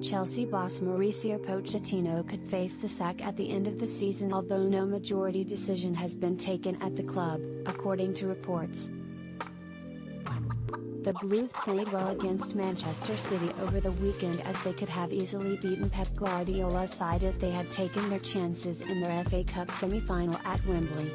Chelsea boss Mauricio Pochettino could face the sack at the end of the season, although no majority decision has been taken at the club, according to reports. The Blues played well against Manchester City over the weekend, as they could have easily beaten Pep Guardiola's side if they had taken their chances in their FA Cup semi-final at Wembley.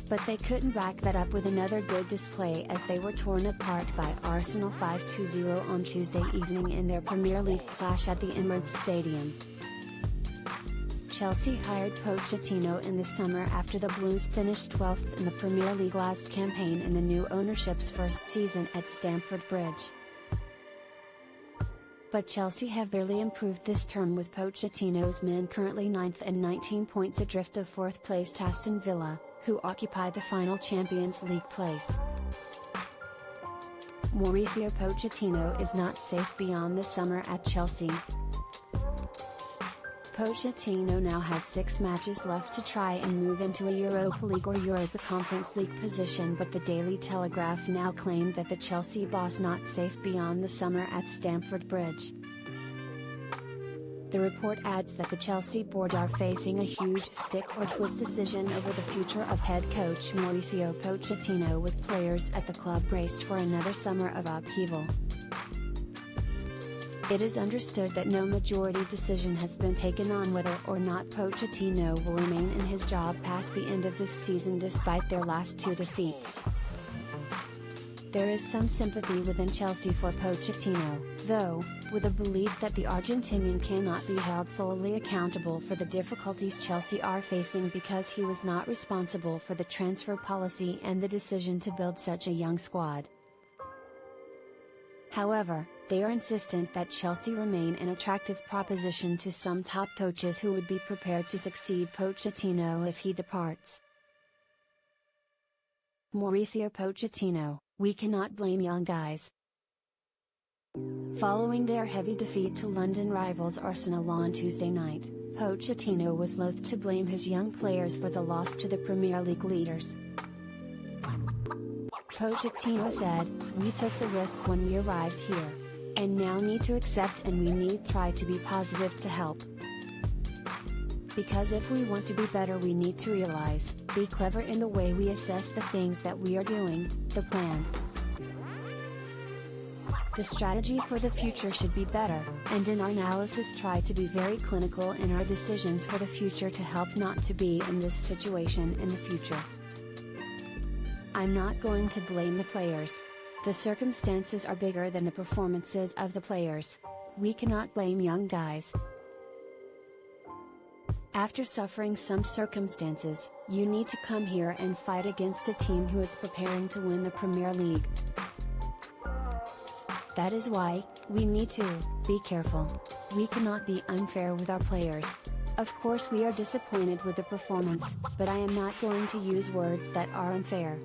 But they couldn't back that up with another good display, as they were torn apart by Arsenal 5-0 on Tuesday evening in their Premier League clash at the Emirates Stadium. Chelsea hired Pochettino in the summer after the Blues finished 12th in the Premier League last campaign in the new ownership's first season at Stamford Bridge. But Chelsea have barely improved this term, with Pochettino's men currently 9th and 19 points adrift of 4th placed Aston Villa, who occupy the final Champions League place. Mauricio Pochettino is not safe beyond the summer at Chelsea. Pochettino now has 6 matches left to try and move into a Europa League or Europa Conference League position, but the Daily Telegraph now claimed that the Chelsea boss not safe beyond the summer at Stamford Bridge. The report adds that the Chelsea board are facing a huge stick or twist decision over the future of head coach Mauricio Pochettino, with players at the club braced for another summer of upheaval. It is understood that no majority decision has been taken on whether or not Pochettino will remain in his job past the end of this season, despite their last 2 defeats. There is some sympathy within Chelsea for Pochettino, though, with a belief that the Argentinian cannot be held solely accountable for the difficulties Chelsea are facing, because he was not responsible for the transfer policy and the decision to build such a young squad. However, they are insistent that Chelsea remain an attractive proposition to some top coaches who would be prepared to succeed Pochettino if he departs. Mauricio Pochettino: we cannot blame young guys. Following their heavy defeat to London rivals Arsenal on Tuesday night, Pochettino was loath to blame his young players for the loss to the Premier League leaders. Pochettino said, "We took the risk when we arrived here. And now need to accept, and we need try to be positive to help. Because if we want to be better, we need to realize, be clever in the way we assess the things that we are doing, the plan. The strategy for the future should be better, and in our analysis try to be very clinical in our decisions for the future to help not to be in this situation in the future. I'm not going to blame the players. The circumstances are bigger than the performances of the players. We cannot blame young guys. After suffering some circumstances, you need to come here and fight against a team who is preparing to win the Premier League. That is why, we need to be careful. We cannot be unfair with our players. Of course we are disappointed with the performance, but I am not going to use words that are unfair.